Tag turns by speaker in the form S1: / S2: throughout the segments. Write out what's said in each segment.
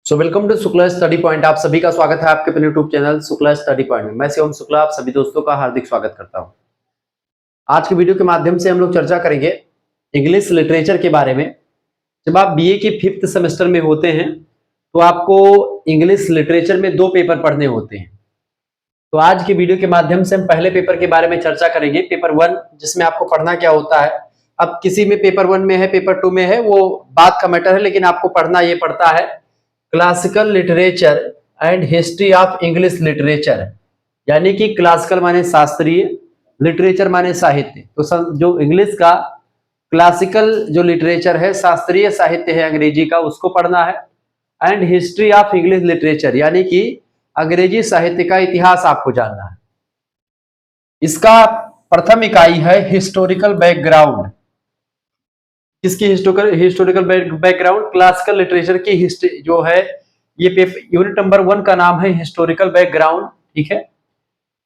S1: Welcome to Shukla study point. आप सभी का स्वागत है आपके अपने YouTube channel Shukla study point में। मैं शिवम शुक्ला आप सभी दोस्तों का हार्दिक स्वागत करता हूं। आज के वीडियो के माध्यम से हम लोग चर्चा करेंगे इंग्लिश लिटरेचर के बारे में। जब आप बीए के 5th सेमेस्टर में होते हैं तो आपको इंग्लिश लिटरेचर में 2 पेपर पढ़ने होते हैं। तो आज के वीडियो के माध्यम से हम पहले पेपर के बारे में चर्चा करेंगे, पेपर 1, जिसमें आपको पढ़ना क्या होता है। अब किसी में पेपर 1 में है, पेपर 2 में है, वो बात का मैटर है, लेकिन आपको पढ़ना ये पड़ता है classical literature and history of English literature. यानी कि क्लासिकल माने शास्त्रीय, लिटरेचर माने साहित्य। तो जो इंग्लिश का क्लासिकल जो लिटरेचर है, शास्त्रीय साहित्य है अंग्रेजी का, उसको पढ़ना है। And history of English literature यानी कि अंग्रेजी साहित्य का इतिहास आपको जानना है। इसका प्रथम इकाई है हिस्टोरिकल बैकग्राउंड। किसकी हिस्टोरिकल बैकग्राउंड? क्लासिकल लिटरेचर की हिस्ट्री जो है। ये यूनिट नंबर 1 का नाम है हिस्टोरिकल बैकग्राउंड। ठीक है,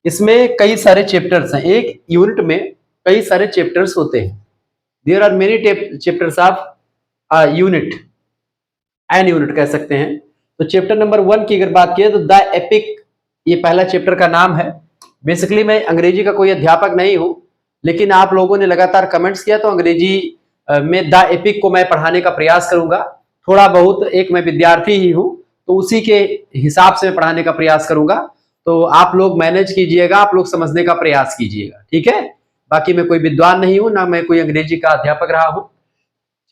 S1: इसमें कई सारे चैप्टर्स हैं। एक यूनिट में कई सारे चैप्टर्स होते हैं। There are many chapters of unit, an unit कह सकते हैं। तो चैप्टर नंबर 1 की अगर बात किए तो द एपिक, ये पहला चैप्टर का नाम है। बेसिकली मैं अंग्रेजी का कोई अध्यापक नहीं हूं, लेकिन आप लोगों ने लगातार कमेंट्स किया तो अंग्रेजी में द एपिक को मैं पढ़ाने का प्रयास करूंगा। थोड़ा बहुत, एक मैं विद्यार्थी ही हूं तो उसी के हिसाब से मैं पढ़ाने का प्रयास करूंगा। तो आप लोग मैनेज कीजिएगा, आप लोग समझने का प्रयास कीजिएगा, ठीक है। बाकी मैं कोई विद्वान नहीं हूं, ना मैं कोई अंग्रेजी का अध्यापक रहा हूं।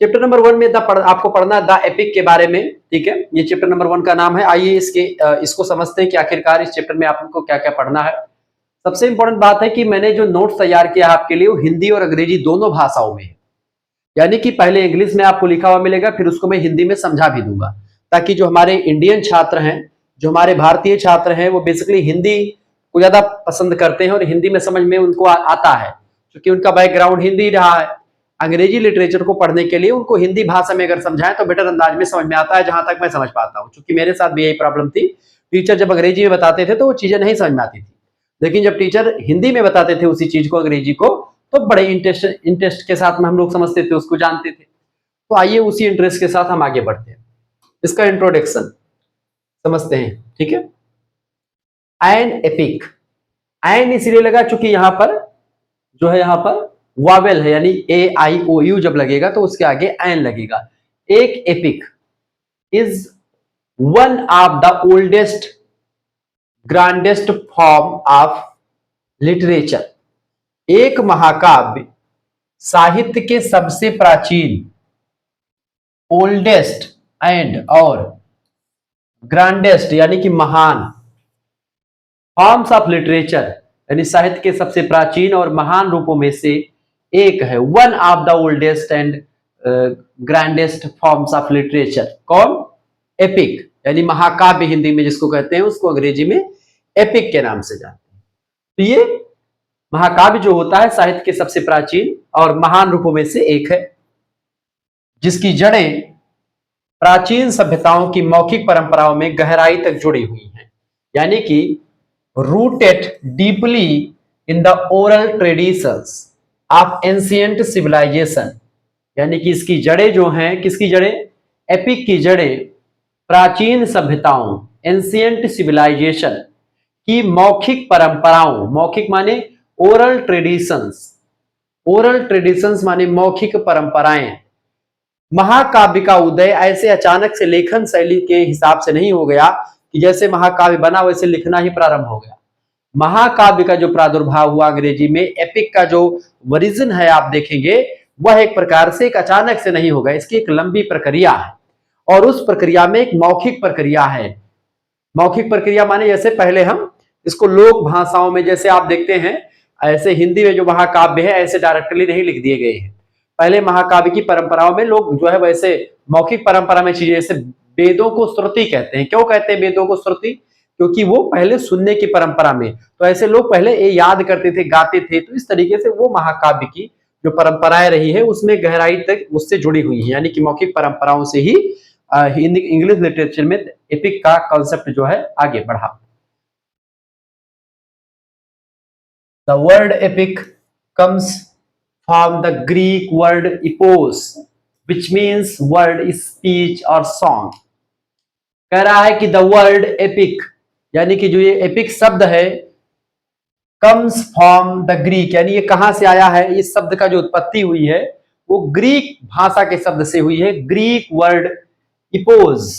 S1: चैप्टर नंबर 1 में आपको पढ़ना द एपिक के बारे में, ठीक है। ये चैप्टर नंबर 1 का नाम है। आइए इसको समझते हैं कि आखिरकार इस चैप्टर में आपको क्या क्या पढ़ना है। सबसे इंपॉर्टेंट बात है कि मैंने जो नोट्स तैयार किया आपके लिए वो हिंदी और अंग्रेजी दोनों भाषाओं में है। यानी कि पहले इंग्लिश में आपको लिखा हुआ मिलेगा, फिर उसको मैं हिंदी में समझा भी दूंगा, ताकि जो हमारे इंडियन छात्र हैं, जो हमारे भारतीय छात्र हैं, वो बेसिकली हिंदी को ज्यादा पसंद करते हैं और हिंदी में समझ में उनको आता है, क्योंकि उनका बैकग्राउंड हिंदी रहा है। अंग्रेजी लिटरेचर को पढ़ने के लिए उनको हिंदी भाषा में अगर समझाएं तो बेटर अंदाज में समझ में आता है, जहां तक मैं समझ पाता हूं। क्योंकि मेरे साथ भी यही प्रॉब्लम थी। टीचर जब अंग्रेजी में बताते थे तो वो चीजें नहीं समझ में आती थी, लेकिन जब टीचर हिंदी में बताते थे उसी चीज को, अंग्रेजी को, तो बड़े इंटरेस्ट के साथ में हम लोग समझते थे, उसको जानते थे। तो आइए उसी इंटरेस्ट के साथ हम आगे बढ़ते हैं। इसका इंट्रोडक्शन समझते हैं, ठीक है। एन एपिक, एन इसलिए लगा चूंकि यहां पर जो है, यहां पर वावेल है, यानी AIOU जब लगेगा तो उसके आगे एन लगेगा। एक epic is one of the oldest grandest form of literature. एक महाकाव्य साहित्य के सबसे प्राचीन, ओल्डेस्ट एंड और ग्रांडेस्ट यानी कि महान, फॉर्म्स ऑफ लिटरेचर यानी साहित्य के सबसे प्राचीन और महान रूपों में से एक है। One of the oldest and grandest forms of literature. कौन? एपिक, यानी महाकाव्य हिंदी में जिसको कहते हैं, उसको अंग्रेजी में एपिक के नाम से जानते हैं। तो ये महाकाव्य जो होता है साहित्य के सबसे प्राचीन और महान रूपों में से एक है, जिसकी जड़ें प्राचीन सभ्यताओं की मौखिक परंपराओं में गहराई तक जुड़ी हुई हैं। यानी कि rooted deeply in the oral traditions of ancient civilization. यानी कि इसकी जड़ें जो हैं, किसकी जड़ें? एपिक की जड़ें प्राचीन सभ्यताओं, एंशिएंट सिविलाइजेशन की मौखिक परंपराओं, मौखिक माने ओरल ट्रेडिशंस, ओरल ट्रेडिशंस माने मौखिक परंपराएं। महाकाव्य का उदय ऐसे अचानक से लेखन शैली के हिसाब से नहीं हो गया कि जैसे महाकाव्य बना वैसे लिखना ही प्रारंभ हो गया। महाकाव्य का जो प्रादुर्भाव हुआ अंग्रेजी में, एपिक का जो ओरिजिन है आप देखेंगे, वह एक प्रकार से एक अचानक से नहीं होगा, इसकी एक लंबी प्रक्रिया है। और उस प्रक्रिया में एक मौखिक प्रक्रिया है। मौखिक प्रक्रिया माने जैसे पहले हम इसको लोक भाषाओं में, जैसे आप देखते हैं ऐसे हिंदी में जो महाकाव्य है ऐसे डायरेक्टली नहीं लिख दिए गए हैं। पहले महाकाव्य की परंपराओं में लोग जो है वैसे मौखिक परंपरा में चीजें, जैसे वेदों को श्रुति कहते हैं। क्यों कहते हैं वेदों को श्रुति? क्योंकि वो पहले सुनने की परंपरा में, तो ऐसे लोग पहले ये याद करते थे, गाते थे। तो इस तरीके से वो महाकाव्य की जो परंपराएं रही है उसमें गहराई तक उससे जुड़ी हुई है। यानी कि मौखिक परंपराओं से ही इंग्लिश लिटरेचर में एपिक का कॉन्सेप्ट जो है आगे बढ़ा। The word epic comes from the Greek word epos, which means word, speech or song. कह रहा है कि द वर्ड एपिक, यानी कि जो ये एपिक शब्द है, कम्स फ्रॉम द ग्रीक, यानी ये कहां से आया है, इस शब्द का जो उत्पत्ति हुई है वो ग्रीक भाषा के शब्द से हुई है। ग्रीक वर्ड इपोज,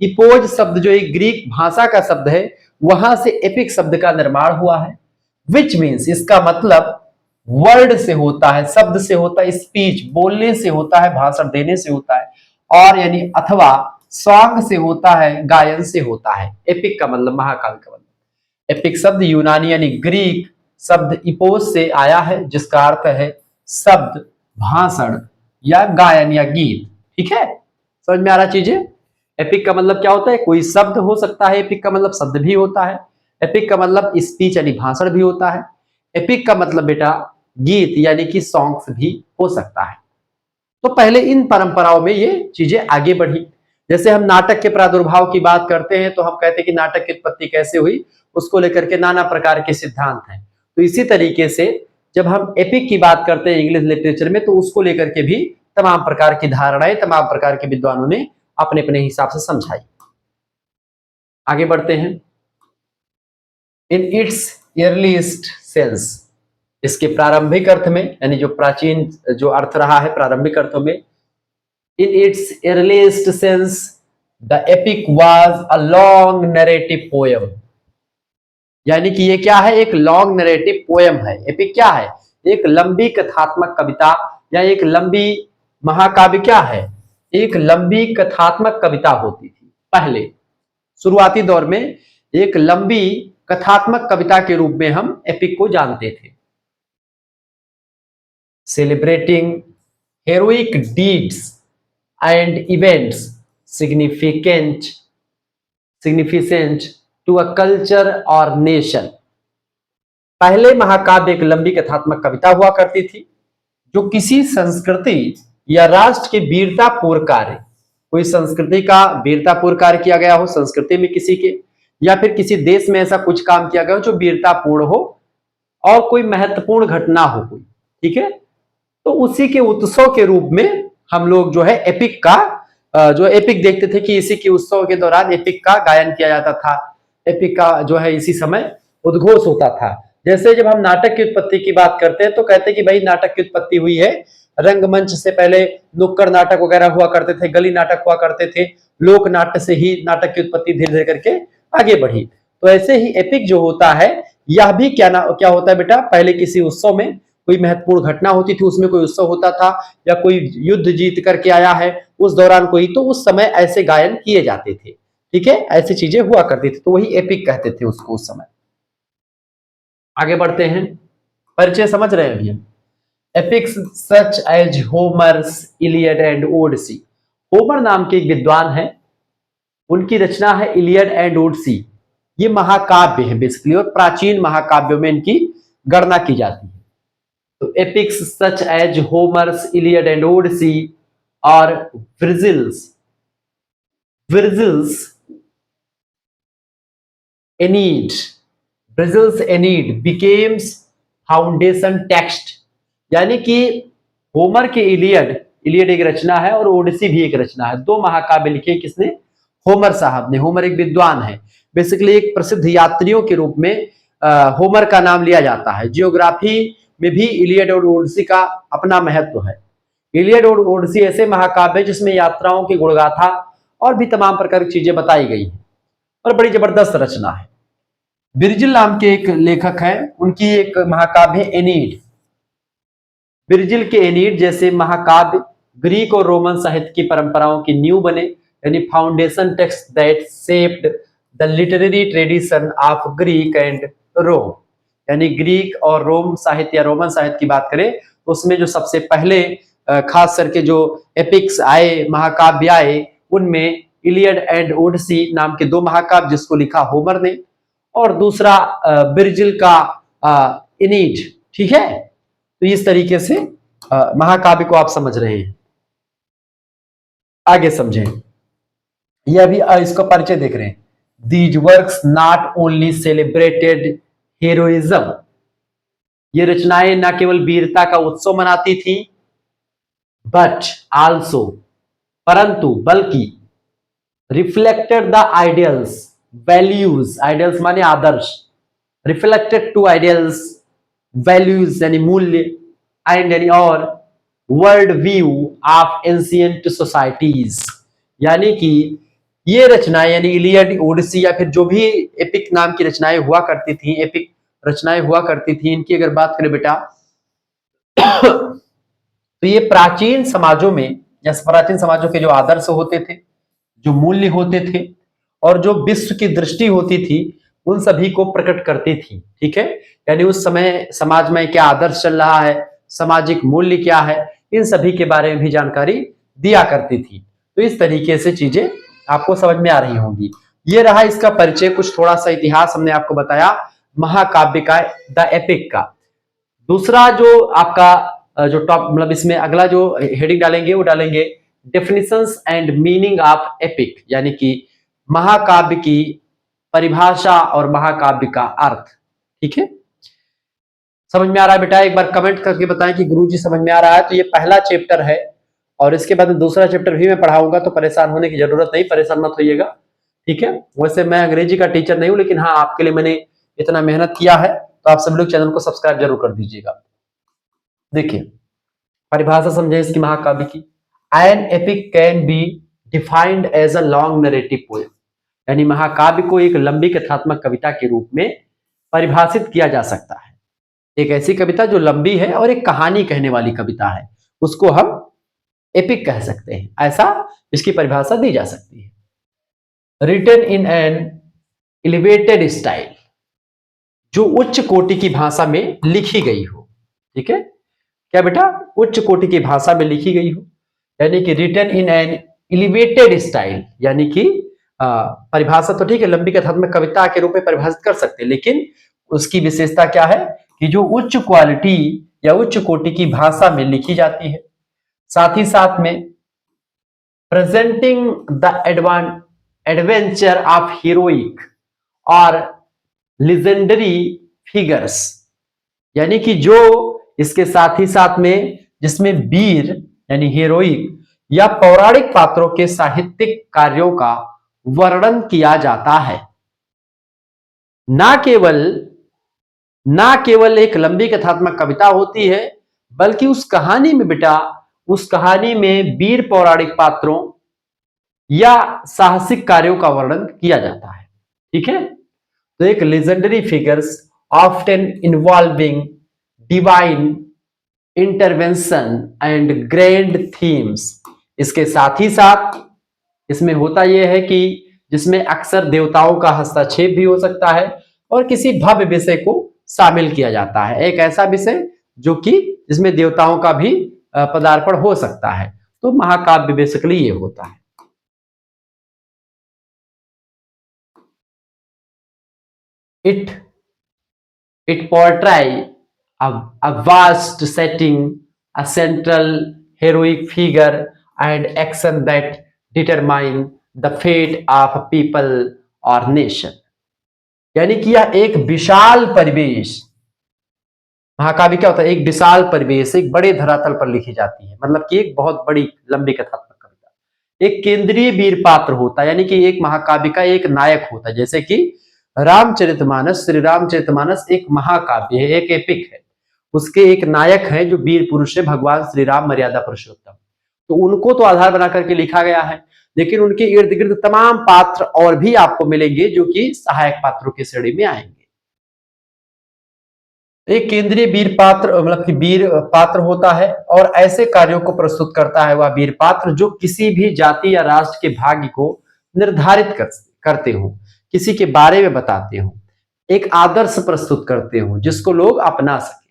S1: इपोज शब्द जो एक ग्रीक भाषा का शब्द है, वहां से एपिक शब्द का निर्माण हुआ है। विच मीन्स, इसका मतलब वर्ड से होता है, शब्द से होता है, स्पीच बोलने से होता है, भाषण देने से होता है, और यानी अथवा सॉन्ग से होता है, गायन से होता है। एपिक का मतलब महाकाव्य का मतलब। एपिक शब्द यूनानी यानी ग्रीक शब्द इपोस से आया है, जिसका अर्थ है शब्द, भाषण या गायन या गीत। ठीक है, समझ में आ रहा चीजें। एपिक का मतलब क्या होता है, कोई शब्द हो सकता है, एपिक का मतलब शब्द भी होता है, एपिक का मतलब स्पीच यानी भाषण भी होता है, एपिक का मतलब बेटा गीत यानी कि सॉन्ग्स भी हो सकता है। तो पहले इन परंपराओं में ये चीजें आगे बढ़ी। जैसे हम नाटक के प्रादुर्भाव की बात करते हैं तो हम कहते हैं कि नाटक की उत्पत्ति कैसे हुई, उसको लेकर के नाना प्रकार के सिद्धांत हैं। तो इसी तरीके से जब हम एपिक की बात करते हैं इंग्लिश लिटरेचर में, तो उसको लेकर के भी तमाम प्रकार की धारणाएं तमाम प्रकार के विद्वानों ने अपने अपने हिसाब से समझाई। आगे बढ़ते हैं। इन इट्स अर्लीस्ट सेंस, इसके प्रारंभिक अर्थ में, यानी जो प्राचीन जो अर्थ रहा है प्रारंभिक अर्थों में, in its earliest sense the epic was a long narrative poem, यानी कि ये क्या है, एक लॉन्ग नरेटिव पोएम है। एपिक क्या है, एक लंबी कथात्मक कविता या एक लंबी महाकाव्य। क्या है, एक लंबी कथात्मक कविता होती थी पहले शुरुआती दौर में, एक लंबी कथात्मक कविता के रूप में हम एपिक को जानते थे। Celebrating heroic deeds and events significant to a culture और नेशन। पहले महाकाव्य एक लंबी कथात्मक कविता हुआ करती थी जो किसी संस्कृति या राष्ट्र के वीरतापूर्ण कार्य, कोई संस्कृति का वीरतापूर्ण कार्य किया गया हो, संस्कृति में किसी के, या फिर किसी देश में ऐसा कुछ काम किया गया हो जो वीरतापूर्ण हो और कोई महत्वपूर्ण घटना हो कोई। ठीक है, तो उसी के उत्सव के रूप में हम लोग जो है एपिक का जो एपिक देखते थे कि इसी के उत्सव के दौरान एपिक का गायन किया जाता था, एपिक का जो है इसी समय उद्घोष होता था। जैसे जब हम नाटक की उत्पत्ति की बात करते हैं तो कहते हैं कि भाई नाटक की उत्पत्ति हुई है रंगमंच से, पहले नुक्कड़ नाटक वगैरह हुआ करते थे, गली नाटक हुआ करते थे, लोक नाट्य से ही नाटक की उत्पत्ति धीरे धीरे करके आगे बढ़ी। तो ऐसे ही एपिक जो होता है यह भी क्या होता है बेटा, पहले किसी उत्सव में कोई महत्वपूर्ण घटना होती थी, उसमें कोई उत्सव होता था, या कोई युद्ध जीत करके आया है उस दौरान कोई, तो उस समय ऐसे गायन किए जाते थे। ठीक है, ऐसी चीजें हुआ करती थी, तो वही एपिक कहते थे उसको उस समय। आगे बढ़ते हैं, परिचय समझ रहे हैं भैया। Epics such as Homer's Iliad and Odyssey. Homer नाम के एक विद्वान है, उनकी रचना है इलियड एंड ओडिसी। ये महाकाव्य है बेसिकली, और प्राचीन महाकाव्यों में इनकी गणना की जाती है। तो epics such as Homer's Iliad and Odyssey और Virgil's Aeneid, Virgil's Aeneid becomes foundation text, यानी कि होमर के इलियड, इलियड एक रचना है और ओडिसी भी एक रचना है, दो महाकाव्य लिखे किसने, होमर साहब ने। होमर एक विद्वान है, बेसिकली एक प्रसिद्ध यात्रियों के रूप में होमर का नाम लिया जाता है। जियोग्राफी में भी इलियड और ओडिसी का अपना महत्व है। इलियड और ओडिसी ऐसे महाकाव्य जिसमें यात्राओं की गुणगाथा और भी तमाम प्रकार की चीजें बताई गई हैं, और बड़ी जबरदस्त रचना है। विर्जिल नाम के एक लेखक हैं, उनकी एक महाकाव्य एनीड। विर्जिल के एनीड जैसे महाकाव्य ग्रीक और रोमन साहित्य की परंपराओं की नींव बने, यानी foundation text that shaped the literary tradition of Greek and Rome. यानी ग्रीक और रोम साहित्य या रोमन साहित्य की बात करें तो उसमें जो सबसे पहले खास करके जो एपिक्स आए, महाकाव्य आए, उनमें इलियड एंड ओडिसी नाम के दो महाकाव्य जिसको लिखा होमर ने, और दूसरा विर्जिल का एनीड। ठीक है, तो इस तरीके से महाकाव्य को आप समझ रहे हैं। आगे समझें, ये अभी इसका परिचय देख रहे हैं। These works not only celebrated heroism, ये रचनाएं न केवल वीरता का उत्सव मनाती थी, बट आल्सो, परंतु बल्कि reflected the ideals, values, ideals माने आदर्श, रिफ्लेक्टेड टू आइडियल्स, वैल्यूज यानी मूल्य, एंड यानी और world view of ancient societies, यानी कि ये रचनाएं यानी इलियड, ओडिसी या फिर जो भी एपिक नाम की रचनाएं हुआ करती थी, एपिक रचनाएं हुआ करती थी, इनकी अगर बात करें बेटा तो ये प्राचीन समाजों में या प्राचीन समाजों के जो आदर्श होते थे, जो मूल्य होते थे और जो विश्व की दृष्टि होती थी, उन सभी को प्रकट करती थी। ठीक है, यानी उस समय समाज में क्या आदर्श चल रहा है, सामाजिक मूल्य क्या है, इन सभी के बारे में भी जानकारी दिया करती थी। तो इस तरीके से चीजें आपको समझ में आ रही होंगी। ये रहा इसका परिचय, कुछ थोड़ा सा इतिहास हमने आपको बताया महाकाव्य का, द एपिक का। दूसरा जो आपका जो टॉप मतलब इसमें अगला जो हेडिंग डालेंगे वो डालेंगे definitions and meaning of epic, यानी कि महाकाव्य की परिभाषा और महाकाव्य का अर्थ। ठीक है, समझ में आ रहा है बेटा? एक बार कमेंट करके बताएं कि गुरुजी समझ में आ रहा है। तो ये पहला चैप्टर है और इसके बाद दूसरा चैप्टर भी मैं पढ़ाऊंगा, तो परेशान होने की जरूरत नहीं, परेशान मत होइएगा। ठीक है, वैसे मैं अंग्रेजी का टीचर नहीं हूं, लेकिन हाँ आपके लिए मैंने इतना मेहनत किया है, तो आप सब लोग चैनल को सब्सक्राइब जरूर कर दीजिएगा। देखिए परिभाषा समझे इसकी महाकाव्य की। An epic can be defined as a long narrative poem, यानी महाकाव्य को एक लंबी कथात्मक कविता के रूप में परिभाषित किया जा सकता है। एक ऐसी कविता जो लंबी है और एक कहानी कहने वाली कविता है, उसको हम एपिक कह सकते हैं, ऐसा इसकी परिभाषा दी जा सकती है। Written in an elevated style, जो उच्च कोटि की भाषा में लिखी गई हो। ठीक है, क्या बेटा? उच्च कोटि की भाषा में लिखी गई हो, यानी कि written in an elevated style, यानी कि परिभाषा तो ठीक है, लंबी कथात्मक कविता के रूप में परिभाषित कर सकते हैं, लेकिन उसकी विशेषता क्या है कि जो उच्च क्वालिटी या उच्च कोटि की भाषा में लिखी जाती है, साथ ही साथ में presenting the adventure of heroic और लेजेंडरी फिगर्स, यानी कि जो इसके साथ ही साथ में जिसमें वीर यानी हीरोइक या पौराणिक पात्रों के साहित्यिक कार्यों का वर्णन किया जाता है। ना केवल एक लंबी कथात्मक कविता होती है, बल्कि उस कहानी में बेटा, उस कहानी में वीर पौराणिक पात्रों या साहसिक कार्यों का वर्णन किया जाता है। ठीक है, तो एक legendary figures often involving divine intervention and grand themes, इसके साथ ही साथ इसमें होता यह है कि जिसमें अक्सर देवताओं का हस्तक्षेप भी हो सकता है और किसी भव्य विषय को शामिल किया जाता है, एक ऐसा विषय जो कि जिसमें देवताओं का भी पदार्पण हो सकता है। तो महाकाव्य बेसिकली ये होता है। It portrays a vast setting, a central heroic figure, and action that determine the fate of a people or nation. यानी कि यह एक विशाल परिवेश, महाकाव्य क्या होता है? एक विशाल परिवेश, एक बड़े धरातल पर लिखी जाती है, मतलब कि एक बहुत बड़ी लंबी कथात्मक कविता। एक केंद्रीय वीर पात्र होता है, यानी कि एक महाकाव्य का एक नायक होता है, जैसे कि रामचरितमानस, श्री रामचरितमानस एक महाकाव्य है, एक एपिक है, उसके एक नायक है जो वीर पुरुष है, भगवान श्री राम मर्यादा पुरुषोत्तम। तो उनको तो आधार बना करके लिखा गया है, लेकिन उनके इर्द गिर्द तमाम पात्र और भी आपको मिलेंगे जो कि सहायक पात्रों की श्रेणी में आएंगे। एक केंद्रीय वीर पात्र मतलब कि वीर पात्र होता है और ऐसे कार्यों को प्रस्तुत करता है वह वीर पात्र जो किसी भी जाति या राष्ट्र के भाग्य को निर्धारित करते हो, किसी के बारे में बताते हो, एक आदर्श प्रस्तुत करते हो जिसको लोग अपना सके।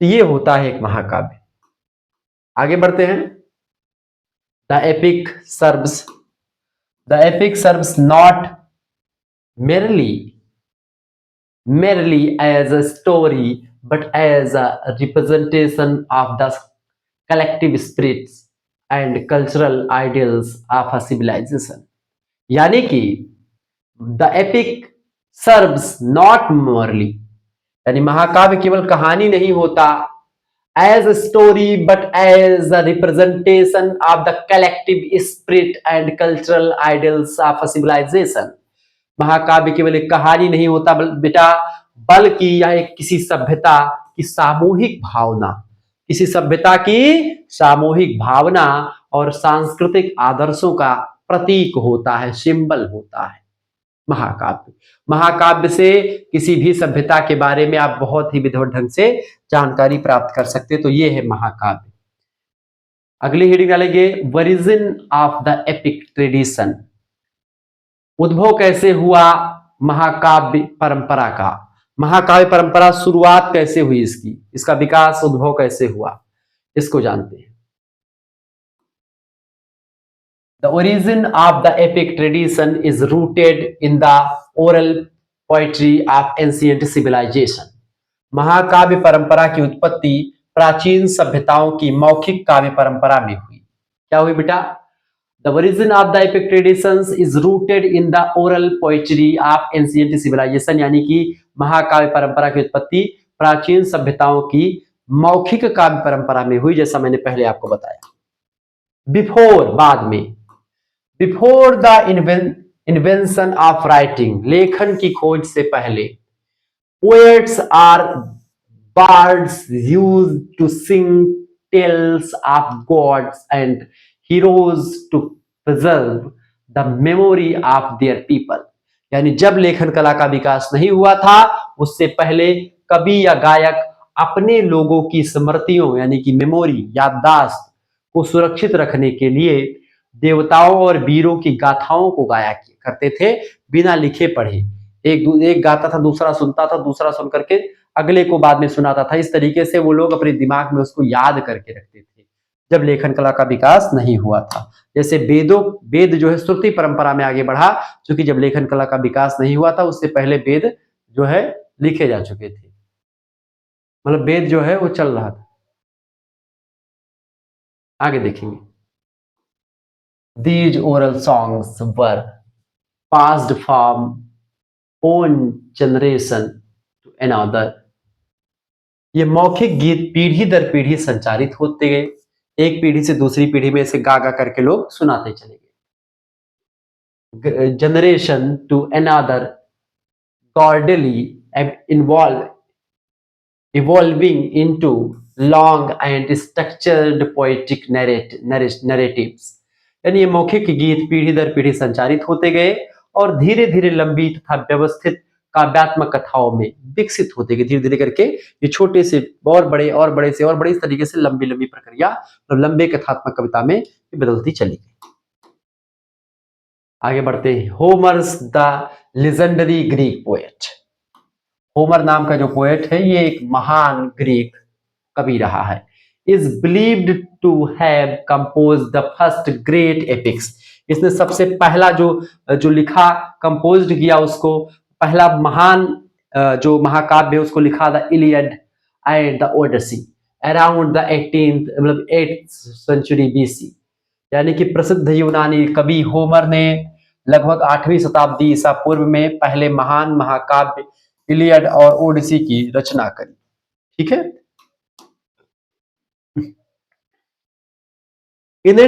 S1: तो ये होता है एक महाकाव्य। आगे बढ़ते हैं। The epic serves not merely as a story but as a representation of the collective spirits and cultural ideals of a civilization, यानी कि the epic serves not merely, यानी महाकाव्य केवल कहानी नहीं होता, as a story but as a representation of the collective spirit and cultural ideals of a civilization। महाकाव्य केवल एक कहानी नहीं होता बेटा, बल्कि यह एक किसी सभ्यता की सामूहिक भावना, किसी सभ्यता की सामूहिक भावना और सांस्कृतिक आदर्शों का प्रतीक होता है, सिंबल होता है महाकाव्य। महाकाव्य से किसी भी सभ्यता के बारे में आप बहुत ही विधिवत ढंग से जानकारी प्राप्त कर सकते, तो ये है महाकाव्य। अगली हेडिंग डालेंगे, origin of the epic tradition. उद्भव कैसे हुआ महाकाव्य परंपरा का, महाकाव्य परंपरा शुरुआत कैसे हुई इसकी, इसका विकास उद्भव कैसे हुआ, इसको जानते हैं। The origin of the epic tradition is rooted in the oral poetry of ancient civilization। महाकाव्य परंपरा की उत्पत्ति प्राचीन सभ्यताओं की मौखिक काव्य परंपरा में हुई। क्या हुई बेटा? The origin of the epic traditions is rooted in the oral poetry of ancient civilization, यानी कि महाकाव्य परंपरा की उत्पत्ति प्राचीन सभ्यताओं की मौखिक काव्य परंपरा में हुई, जैसा मैंने पहले आपको बताया। बिफोर, बाद में, before the invention of writing, लेखन की खोज से पहले, poets are bards used to sing tales of gods and heroes to preserve the memory of their people. यानी जब लेखन कला का विकास नहीं हुआ था, उससे पहले कवि या गायक अपने लोगों की स्मृतियों यानी कि मेमोरी, याददाश्त को सुरक्षित रखने के लिए देवताओं और वीरों की गाथाओं को गाया करते थे, बिना लिखे पढ़े। एक गाता था, दूसरा सुनता था, दूसरा सुन करके अगले को बाद में सुनाता था। इस तरीके से वो लोग अपने दिमाग में उसको याद करके रखते थे, जब लेखन कला का विकास नहीं हुआ था। जैसे वेद जो है श्रुति परंपरा में आगे बढ़ा, क्योंकि जब लेखन कला का विकास नहीं हुआ था, उससे पहले वेद जो है लिखे जा चुके थे, मतलब वेद जो है वो चल रहा था। आगे देखेंगे, These oral songs were passed from one generation to another। ये मौखिक गीत पीढ़ी दर पीढ़ी संचारित होते गए, एक पीढ़ी से दूसरी पीढ़ी में से गा गा करके लोग सुनाते चले गए। Generation to another, gradually evolving into long and structured poetic narratives। यानी ये मौखिक गीत पीढ़ी दर पीढ़ी संचारित होते गए और धीरे धीरे लंबी तथा व्यवस्थित काव्यात्मक कथाओं में विकसित होते गए। धीरे धीरे करके ये छोटे से और बड़े और बड़े से और बड़े, इस तरीके से लंबी लंबी प्रक्रिया और लंबे कथात्मक कविता में बदलती चली गई। आगे बढ़ते हैं, होमर्स the legendary Greek poet. Homer नाम का जो पोएट है, ये एक महान ग्रीक कवि रहा है। is believed to have composed the first great epics। इसने सबसे पहला जो लिखा, कंपोज्ड किया, उसको पहला महान जो महाकाव्य उसको लिखा, the Iliad and the Odyssey around the 18th मतलब 8th सेंचुरी BC। यानी कि प्रसिद्ध यूनानी कवि होमर ने लगभग 8वीं शताब्दी ईसा पूर्व में पहले महान महाकाव्य इलियड और ओडिसी की रचना करी। ठीक है। In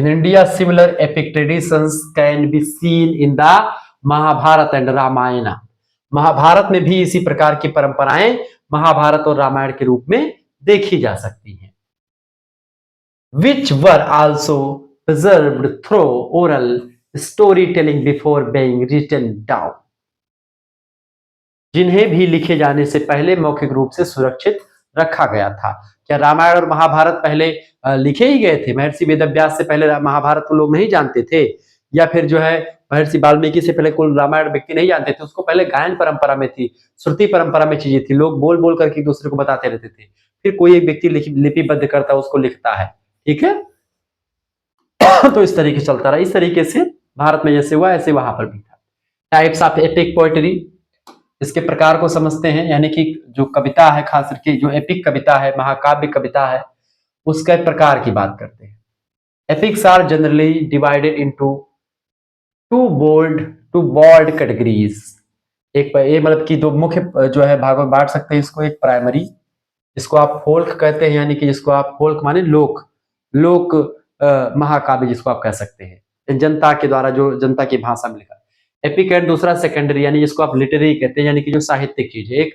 S1: India, similar epic traditions can be seen in the Mahabharata and Ramayana। Mahabharat में भी इसी प्रकार की परंपराएं महाभारत और रामायण के रूप में देखी जा सकती हैं। Which were also preserved through oral storytelling before being written down। जिन्हें भी लिखे जाने से पहले मौखिक रूप से सुरक्षित रखा गया था। क्या रामायण और महाभारत पहले लिखे ही गए थे? महर्षि वेदव्यास से पहले महाभारत को लोग नहीं जानते थे, या फिर जो है महर्षि वाल्मीकि से पहले कोई रामायण व्यक्ति नहीं जानते थे? उसको पहले गायन परंपरा में थी, श्रुति परंपरा में चीजें थी, लोग बोल बोल करके दूसरे को बताते रहते थे, फिर कोई एक व्यक्ति लिपिबद्ध करता है, उसको लिखता है। ठीक है। तो इस तरीके चलता रहा। इस तरीके से भारत में जैसे हुआ ऐसे वहां पर भी था। टाइप्स ऑफ एपिक पोएट्री, इसके प्रकार को समझते हैं, यानी कि जो कविता है, खास करके जो एपिक कविता है, महाकाव्य कविता है, उसके प्रकार की बात करते हैं। Epics are generally divided into two broad categories. एक मतलब कि दो मुख्य जो है भागों में बांट सकते हैं इसको। एक प्राइमरी जिसको आप फोल्क कहते हैं, यानी कि जिसको आप फोल्क माने लोक, लोक महाकाव्य जिसको आप कह सकते हैं, जनता के द्वारा जो जनता की भाषा में लिखा। एपिक एंड दूसरा सेकेंडरी, यानी जिसको आप लिटरेरी कहते हैं, यानी कि जो साहित्यिक चीज है। एक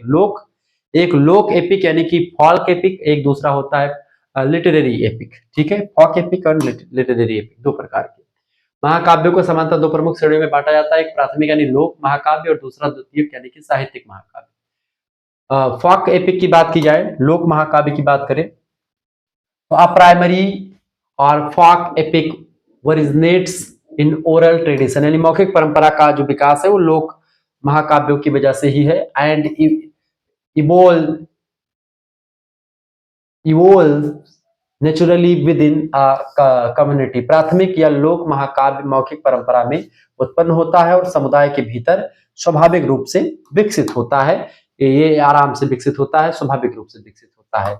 S1: लोक एपिक यानी कि फॉल्क एपिक, एक दूसरा होता है लिटरेरी एपिक। ठीक है, फॉक एपिक और लिटरेरी एपिक, दो प्रकार के महाकाव्यों को समानतः दो प्रमुख श्रेणियों में बांटा जाता है, एक प्राथमिक यानी लोक महाकाव्य और दूसरा द्वितीयक यानी कि साहित्यिक महाकाव्य। फॉक एपिक की बात की जाए, लोक महाकाव्य की बात करें तो अ प्राइमरी और folk epic originates in oral tradition, यानी मौखिक परंपरा का जो विकास है वो लोक महाकाव्यों की वजह से ही है। And evolve naturally with in community, प्राथमिक या लोक महाकाव्य मौखिक परंपरा में उत्पन्न होता है और समुदाय के भीतर स्वाभाविक रूप से विकसित होता है। ये आराम से विकसित होता है, स्वाभाविक रूप से विकसित होता है।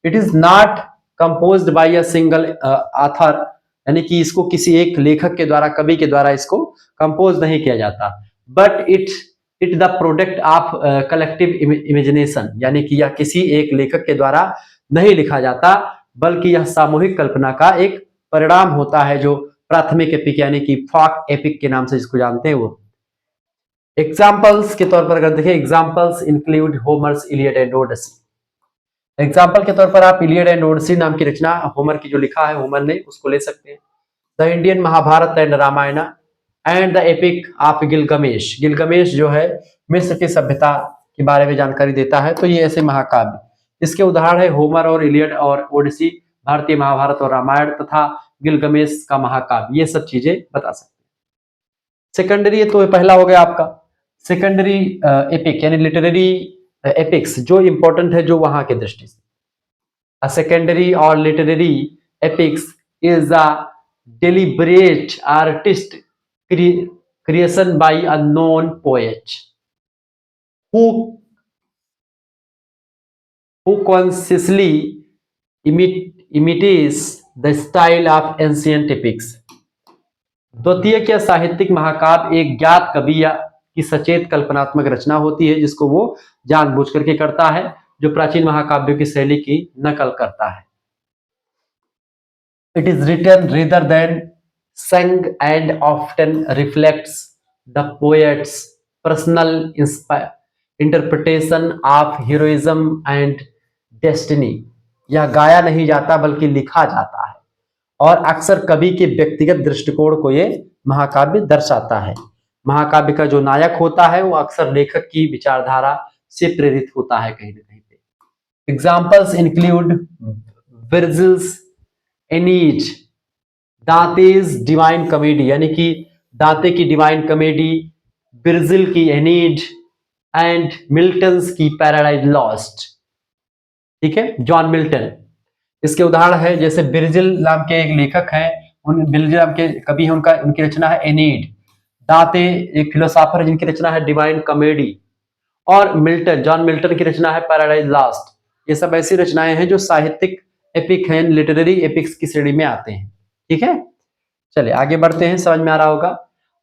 S1: It is not composed bye a single author, यानी कि इसको किसी एक लेखक के द्वारा, कवि के द्वारा इसको कंपोज नहीं किया जाता, but it the product of collective imagination, यानी कि यह किसी एक लेखक के द्वारा नहीं लिखा जाता, बल्कि यह सामूहिक कल्पना का एक परिणाम होता है, जो प्राथमिक एपिक यानी कि फॉक एपिक के नाम से जिसको जानते हैं वो। एग्जाम्पल्स के तौर पर अगर देखें, examples include Homer's Iliad and Odyssey. Example के तौर पर आप इलियड एंड ओडिसी नाम की रचना होमर की जो लिखा है होमर ने, उसको ले सकते हैं। The Indian Mahabharata and Ramayana and the epic of Gilgamesh, Gilgamesh जो है मिस्र की सभ्यता के बारे में जानकारी देता है, तो ये ऐसे महाकाव्य, इसके उदाहरण है होमर और इलियड और ओडिसी, भारतीय महाभारत और रामायण तथा गिलगमेश का महाकाव्य, ये सब चीजें बता सकते हैं। सेकेंडरी तो पहला हो गया आपका सेकेंडरी एपिक, यानी लिटरेरी एपिक्स जो इंपॉर्टेंट है जो वहां के दृष्टि से। अ सेकेंडरी और literary epics is a deliberate artist creation by a known poet who consciously imitates the style of ancient epics। द्वितीयक या साहित्यिक महाकाव्य एक ज्ञात कवि या की सचेत कल्पनात्मक रचना होती है, जिसको वो जानबूझ करके करता है, जो प्राचीन महाकाव्यों की शैली की नकल करता है। It is written rather than sung and often reflects the poet's personal interpretation of heroism and destiny। यह गाया नहीं जाता बल्कि लिखा जाता है, और अक्सर कवि के व्यक्तिगत दृष्टिकोण को ये महाकाव्य दर्शाता है। महाकाव्य का जो नायक होता है वो अक्सर लेखक की विचारधारा से प्रेरित होता है कहीं ना कहीं पे। Examples include Virgil's Aeneid, Dante's Divine Comedy, यानी कि दांते की डिवाइन कॉमेडी, वर्जिल की एनीड एंड मिल्टन्स की पैराडाइज लॉस्ट। ठीक है, जॉन मिल्टन इसके उदाहरण है। जैसे वर्जिल नाम के एक लेखक हैं, वर्जिल नाम के कवि हैं, उनकी रचना है एनीड। दांते एक फिलोसोफर जिनकी रचना है डिवाइन कॉमेडी, और मिल्टन, जॉन मिल्टन की रचना है पैराडाइज लॉस्ट। ये सब ऐसी रचनाएं हैं जो साहित्यिक एपिक हैं, लिटरेरी एपिक्स की श्रेणी में आते हैं। ठीक है, चलिए आगे बढ़ते हैं, समझ में आ रहा होगा।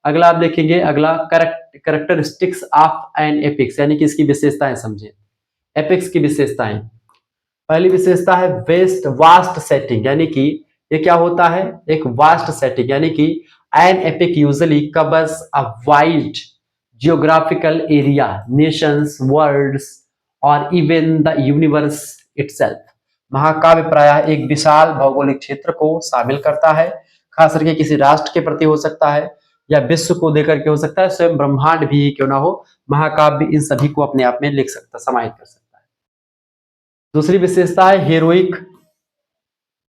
S1: अगला आप देखेंगे, अगला कैरेक्टरिस्टिक्स ऑफ एन एपिक्स, यानी कि इसकी विशेषताएं समझें। एपिक्स की विशेषताएं, पहली विशेषता है वास्ट सेटिंग, यानी कि ये क्या होता है, एक वास्ट सेटिंग, यानी कि an epic usually covers a wide geographical area, nations, worlds और इवन द यूनिवर्स इटसेल्फ। महाकाव्य प्रायः एक विशाल भौगोलिक क्षेत्र को शामिल करता है, खास करके किसी राष्ट्र के प्रति हो सकता है या विश्व को देकर के हो सकता है, स्वयं ब्रह्मांड भी क्यों ना हो, महाकाव्य इन सभी को अपने आप में लिख सकता, समाहित कर सकता है। दूसरी विशेषता है हीरोइक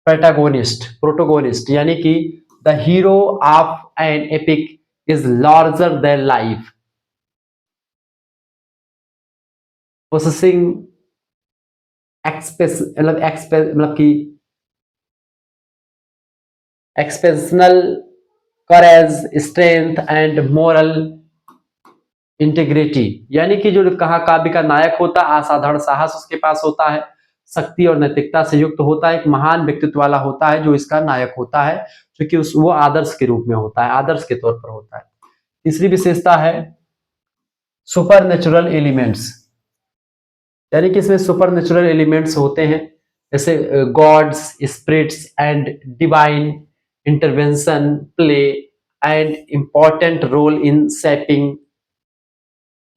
S1: प्रोटोगोनिस्ट, यानी कि the hero of an epic is larger than life, possessing मतलब कि exceptional courage, strength and moral integrity, यानी कि जो महाकाव्य का नायक होता है असाधारण साहस उसके पास होता है, शक्ति और नैतिकता से युक्त होता है, एक महान व्यक्तित्व वाला होता है जो इसका नायक होता है, क्योंकि वो आदर्श के रूप में होता है, आदर्श के तौर पर होता है। तीसरी विशेषता है सुपर नेचुरल एलिमेंट्स, यानी कि इसमें सुपर नेचुरल एलिमेंट्स होते हैं, जैसे gods, spirits and divine intervention play and important role in shaping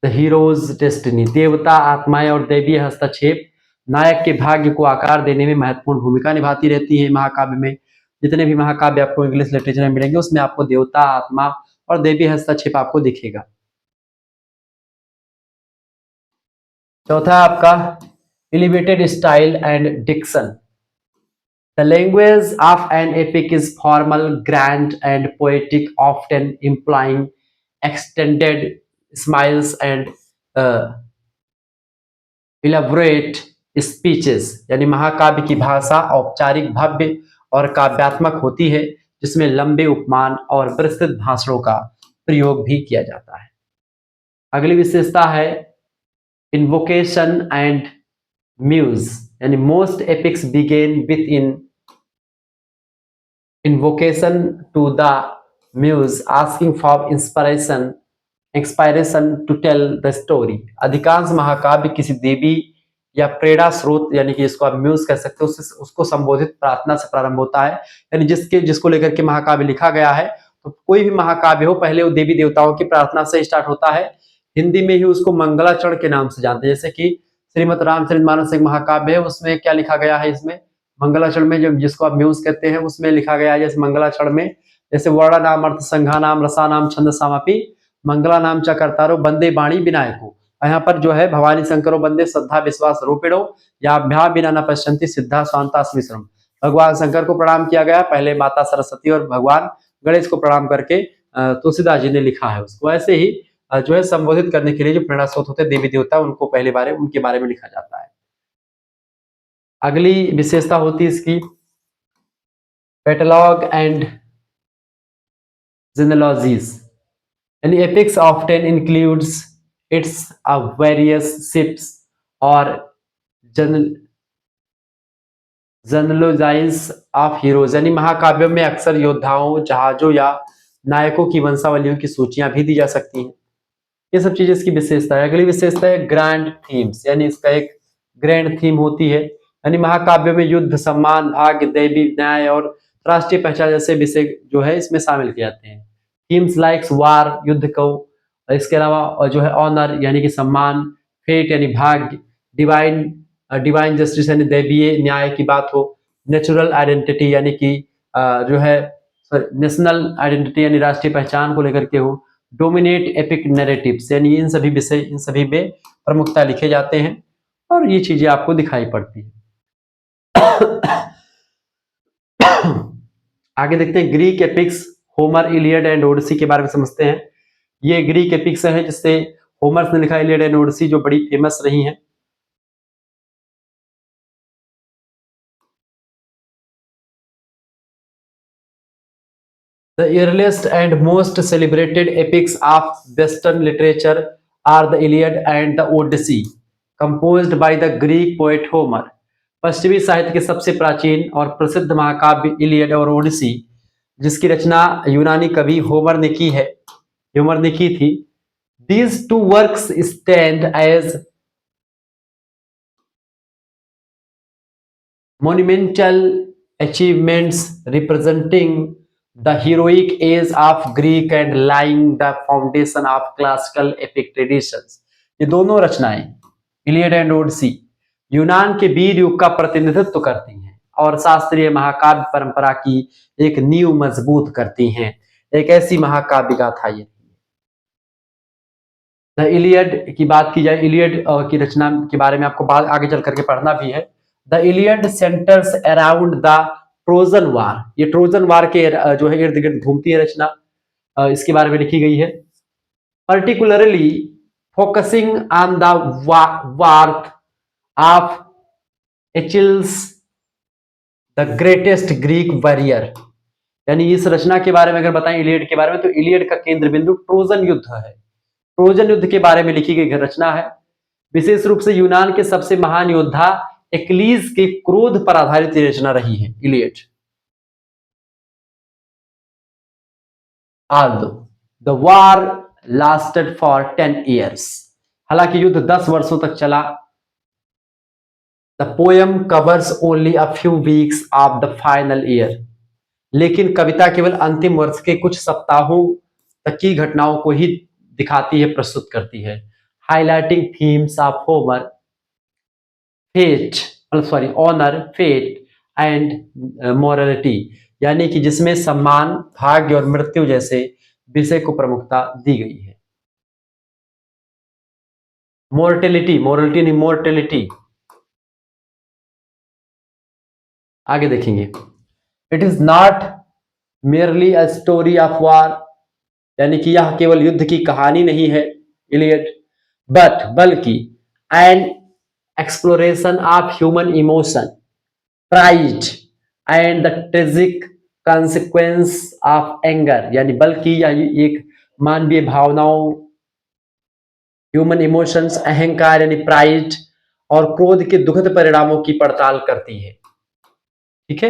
S1: the heroes destiny. देवता, आत्माएं और दैवीय हस्तक्षेप नायक के भाग्य को आकार देने में महत्वपूर्ण भूमिका निभाती रहती है। महाकाव्य में जितने भी महाकाव्य आपको इंग्लिश लिटरेचर में मिलेंगे उसमें आपको देवता, आत्मा और दैवीय हस्तक्षेप आपको दिखेगा। चौथा आपका elevated style and diction. The language of an epic is formal, grand, and poetic, often implying extended smiles and elaborate speeches। यानी महाकाव्य की भाषा औपचारिक, भव्य और काव्यात्मक होती है, जिसमें लंबे उपमान और विस्तृत भाषणों का प्रयोग भी किया जाता है। अगली विशेषता है इन्वोकेशन एंड म्यूज। यानी most epics begin with invocation to the muse asking for inspiration to tell the story। अधिकांश महाकाव्य किसी देवी या प्रेरणा स्रोत, यानी कि इसको आप म्यूज कह सकते हो, उसको संबोधित प्रार्थना से प्रारंभ होता है। यानी जिसको लेकर के महाकाव्य लिखा गया है, तो कोई भी महाकाव्य हो पहले वो देवी देवताओं की प्रार्थना से स्टार्ट होता है। हिंदी में ही उसको मंगलाचरण के नाम से जानते हैं, जैसे कि श्रीमद् रामचरितमानस एक महाकाव्य है, उसमें क्या लिखा गया है, इसमें मंगलाचरण में, जो जिसको आप म्यूज कहते हैं, उसमें लिखा गया है जैसे मंगलाचरण में, जैसे वर्ण नाम अर्थ संघा नाम रसा नाम छंद सामापि मंगला नाम च कर्तारो बंदे बाणी विनायको। यहाँ पर जो है भवानी शंकरो बंदे श्रद्धा विश्वास रूपिणो या भ्या बिना न पश्यंती सिद्धा स्वांता स्मिश्रम। भगवान शंकर को प्रणाम किया गया, पहले माता सरस्वती और भगवान गणेश को प्रणाम करके तुलसीदास जी ने लिखा है उसको। ऐसे ही जो है संबोधित करने के लिए जो प्रेरणा स्रोत होते हैं देवी देवता, उनको पहले उनके बारे में लिखा जाता है। अगली विशेषता होती है इसकी कैटलॉग एंड जेनेलॉजीज। यानी epics often includes its various ships और जेनेलॉजीज ऑफ हीरोज। यानी महाकाव्यों में अक्सर योद्धाओं, जहाजों या नायकों की वंशावलियों की सूचियां भी दी जा सकती हैं। ये सब चीजें इसकी विशेषता है। अगली विशेषता है ग्रैंड थीम्स। यानी इसका एक ग्रैंड थीम होती है। यानी महाकाव्यों में युद्ध, सम्मान, भाग्य, दैवी न्याय और राष्ट्रीय पहचान जैसे विषय जो है इसमें शामिल किए जाते हैं। थीम्स लाइक्स वार, युद्ध को, इसके अलावा जो है ऑनर यानी कि सम्मान, फेट यानी भाग्य, डिवाइन जस्टिस यानी दैवीय न्याय की बात हो, नेचुरल आइडेंटिटी यानी कि जो है नेशनल आइडेंटिटी यानी राष्ट्रीय पहचान को लेकर के हो, डोमिनेट एपिक नैरेटिव्स यानी इन सभी में प्रमुखता लिखे जाते हैं और ये चीजें आपको दिखाई पड़ती है। आगे देखते हैं Greek epics, Homer, Iliad and Odyssey के बारे में समझते हैं। ये ग्रीक एपिक्स है जिससे होमर ने लिखा इलियड एंड ओडिसी, जो बड़ी फेमस रही हैं। The earliest and most celebrated epics of Western literature are the Iliad and the Odyssey, composed by the Greek poet Homer। पश्चिमी साहित्य के सबसे प्राचीन और प्रसिद्ध महाकाव्य इलियड और ओडिसी, जिसकी रचना यूनानी कवि होमर ने की थी। These two works stand as monumental achievements representing the heroic age of Greek and laying the foundation of classical epic traditions। ये दोनों रचनाएं इलियड एंड ओडिसी यूनान के वीर युग का प्रतिनिधित्व करती हैं और शास्त्रीय महाकाव्य परंपरा की एक नींव मजबूत करती हैं। एक ऐसी महाकाव्य गाथा ये। द इलियड की बात की जाए, इलियड की रचना के बारे में आपको आगे चल करके पढ़ना भी है। The Iliad centres around the Trojan war. ये ट्रोजन वार के जो है इर्द गिर्द घूमती है रचना, इसके बारे में लिखी गई है। Particularly focusing on the wrath of Achilles the greatest Greek warrior. यानी इस रचना के बारे में अगर बताएं इलियड के बारे में, तो इलियड का केंद्र बिंदु ट्रोजन युद्ध है। ट्रोजन युद्ध के बारे में लिखी गई रचना है। विशेष रूप से यूनान के सबसे महान योद्धा एक्लीज के क्रोध पर आधारित रचना रही है Iliad. Although the war lasted for 10 years, हालांकि युद्ध 10 वर्षों तक चला, the poem covers only a few weeks of the final year. लेकिन कविता केवल अंतिम वर्ष के कुछ सप्ताहों तक की घटनाओं को ही दिखाती है, प्रस्तुत करती है। Highlighting themes of Homer, fate, sorry honour, fate and morality, यानी कि जिसमें सम्मान, भाग्य और मृत्यु जैसे विषय को प्रमुखता दी गई है। मोर्टेलिटी, मोरलिटी नहीं, मोर्टेलिटी। आगे देखेंगे। It is not merely a story of war, यानी कि यह केवल युद्ध की कहानी नहीं है, इलियड, बट बल्कि an exploration of human emotion, pride and the tragic consequence of anger, यानी बल्कि यह एक मानवीय भावनाओं, ह्यूमन इमोशंस, अहंकार यानी प्राइड और क्रोध के दुखद परिणामों की पड़ताल करती है। ठीक है।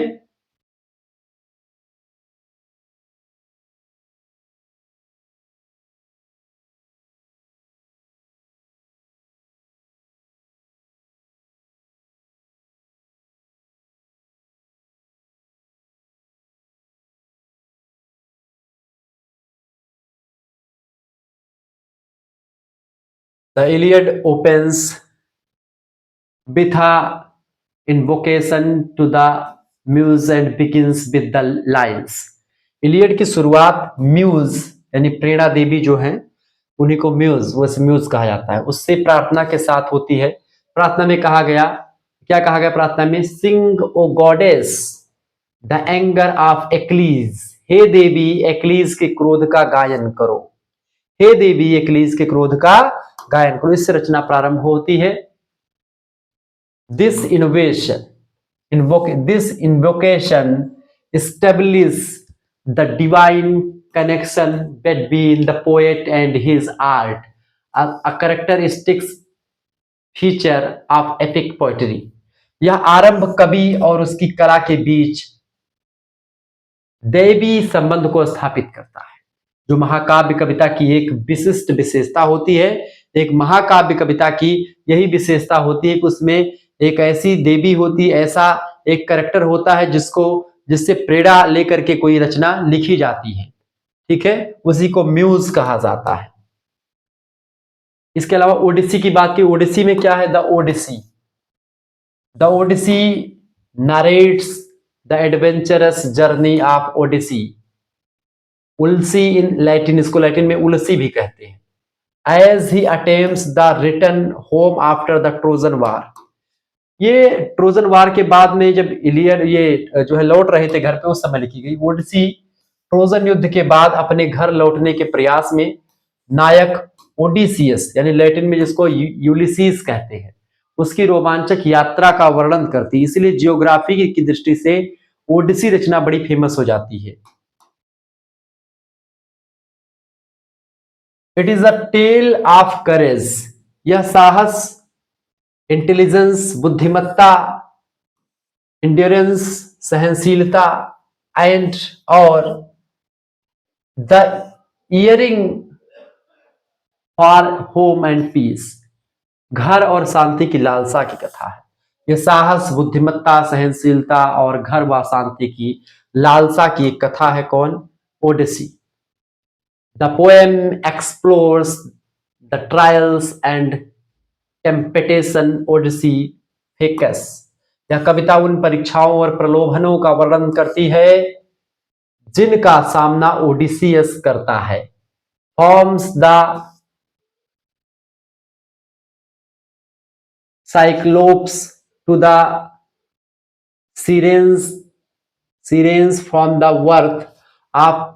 S1: The Iliad opens with a invocation to the muse and begins with the lines। Iliad की शुरुआत म्यूज यानी प्रेरणा देवी जो हैं उन्हीं को म्यूज, वैसे म्यूज कहा जाता है, उससे प्रार्थना के साथ होती है। प्रार्थना में कहा गया, क्या कहा गया प्रार्थना में? Sing O goddess the anger of Achilles, हे देवी एक्लीज के क्रोध का गायन करो, हे देवी एक्लीज के क्रोध का गायन करो। इससे रचना प्रारंभ होती है। This invocation establishes the divine connection between the poet and his art, a characteristic feature of epic poetry। यह आरंभ कवि और उसकी कला के बीच दैवी संबंध को स्थापित करता है, जो महाकाव्य कविता की एक विशिष्ट विशेषता होती है। एक महाकाव्य कविता की यही विशेषता होती है कि उसमें एक ऐसी देवी होती, ऐसा एक कैरेक्टर होता है जिससे प्रेरणा लेकर के कोई रचना लिखी जाती है। ठीक है, उसी को म्यूज कहा जाता है। इसके अलावा ओडिसी की बात की, ओडिसी में क्या है? The Odyssey narrates the adventurous journey of Odysseus. Ulysses in Latin, इसको लैटिन में उल्सी भी कहते हैं। As he attempts the return home after the Trojan war. ये ट्रोजन वार के बाद में जब इलियड ये जो है लौट रहे थे घर पे, उस समय लिखी गई। ओडिसी ट्रोजन युद्ध के बाद अपने घर लौटने के प्रयास में नायक ओडिसियस, यानी लैटिन में जिसको यूलिसीस कहते हैं, उसकी रोमांचक यात्रा का वर्णन करती है। इसलिए जियोग्राफी की दृष्टि से ओडिसी रचना बड़ी फेमस हो जाती है। It is a tale of courage, यह साहस, इंटेलिजेंस, बुद्धिमत्ता, इंड्योरेंस, सहनशीलता एंड और the yearning for home and peace, घर और शांति की लालसा की कथा है। यह साहस, बुद्धिमत्ता, सहनशीलता और घर व शांति की लालसा की एक कथा है। कौन? Odysseus. The poem explores the trials and temptation Odysseus faces. यह कविता उन परीक्षाओं और प्रलोभनों का वर्णन करती है जिनका सामना ओडिसियस करता है। From the Cyclops to the Sirens from the wrath of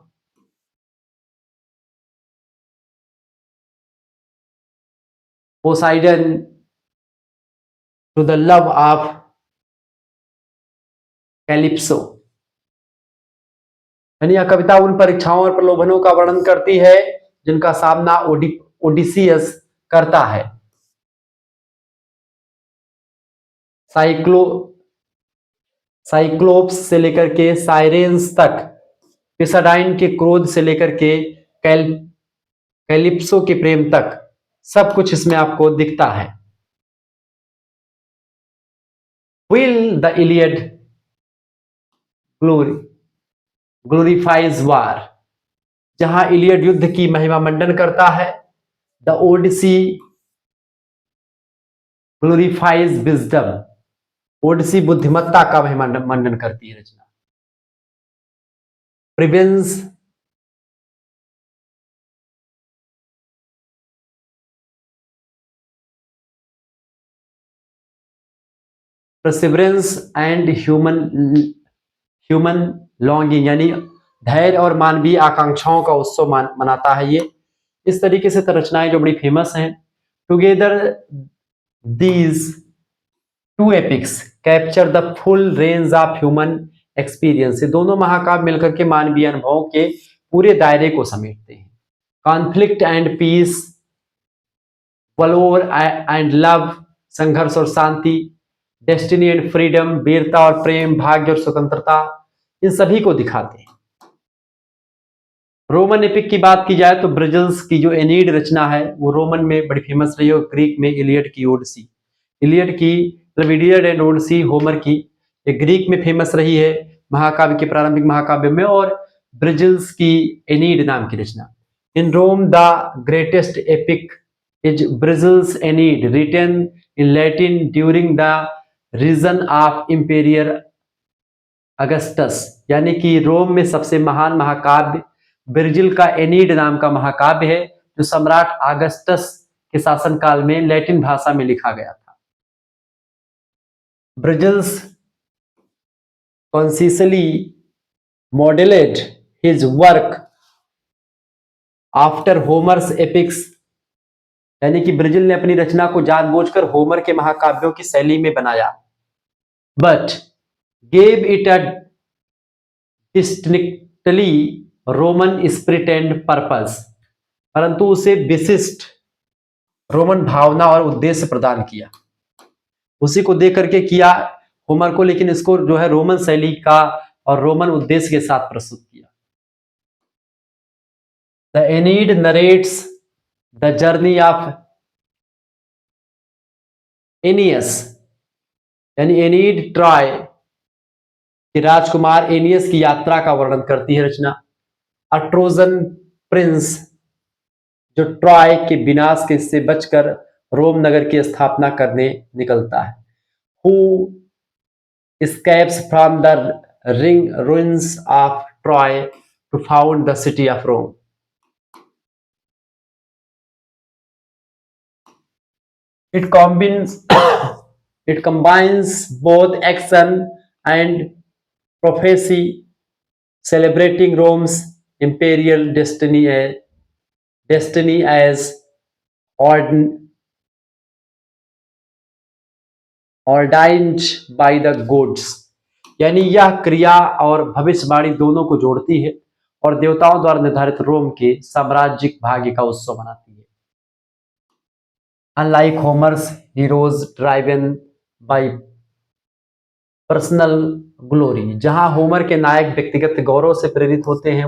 S1: Poseidon to the love of Calypso. यानी यह कविता उन परीक्षाओं और प्रलोभनों का वर्णन करती है जिनका सामना ओडिसियस करता है। साइक्लोप्स से लेकर के साइरेंस तक, पिसाडाइन के क्रोध से लेकर के कैलिप्सो के प्रेम तक, सब कुछ इसमें आपको दिखता है। Will the Iliad glorifies war, जहां इलियड युद्ध की महिमा मंडन करता है। The Odyssey glorifies wisdom, Odyssey बुद्धिमत्ता का महिमा मंडन करती है रचना। Prudence perseverance and human longing, यानी धैर्य और मानवीय आकांक्षाओं का उत्सव मनाता है ये। इस तरीके से रचनाएं जो बड़ी फेमस हैं। Together these two epics capture the full range of human experience, दोनों महाकाव्य मिलकर के मानवीय अनुभवों के पूरे दायरे को समेटते हैं। Conflict and peace, valour and love, संघर्ष और शांति, डेस्टिनी एंड फ्रीडम, वीरता और प्रेम, भाग्य और स्वतंत्रता, इन सभी को दिखाते हैं। रोमन एपिक की बात की जाए तो ब्रजल्स की जो एनीड रचना है वो रोमन में बड़ी फेमस रही है, और ग्रीक में इलियड की ओडिसी। इलियड की इलियड एंड ओडिसी होमर की, ये ग्रीक में फेमस रही है महाकाव्य के प्रारंभिक महाकाव्य में, और ब्रजल्स की एनीड नाम की रचना। In Rome the greatest epic is Virgil's Aeneid, written in Latin during the reign of emperor Augustus, यानी कि रोम में सबसे महान महाकाव्य ब्रिजिल का एनीड नाम का महाकाव्य है, जो सम्राट अगस्टस के शासनकाल में लैटिन भाषा में लिखा गया था। ब्रजल्स consciously modeled his work after Homer's epics, यानी कि ब्रजिल ने अपनी रचना को जानबूझकर होमर के महाकाव्यों की शैली में बनाया, but gave it a distinctly Roman spirit and purpose, परंतु उसे विशिष्ट रोमन भावना और उद्देश्य प्रदान किया। उसी को देख करके किया होमर को, लेकिन इसको जो है रोमन शैली का और रोमन उद्देश्य के साथ प्रस्तुत किया। The एनीड narrates the journey of एनियस, यानी एनीड ट्रॉय के राजकुमार एनियस की यात्रा का वर्णन करती है रचना। अ ट्रोजन प्रिंस, जो ट्रॉय के विनाश के से बचकर रोम नगर की स्थापना करने निकलता है। Who escapes from the ruins of Troy to found the city of Rome. It combines both action and prophecy, celebrating Rome's imperial destiny as ordained by the gods, यानी यह क्रिया और भविष्यवाणी दोनों को जोड़ती है और देवताओं द्वारा निर्धारित रोम के साम्राज्यिक भाग्य का उत्सव मनाती है। Unlike होमर्स heroes driven by personal glory, जहां होमर के नायक व्यक्तिगत गौरव से प्रेरित होते हैं,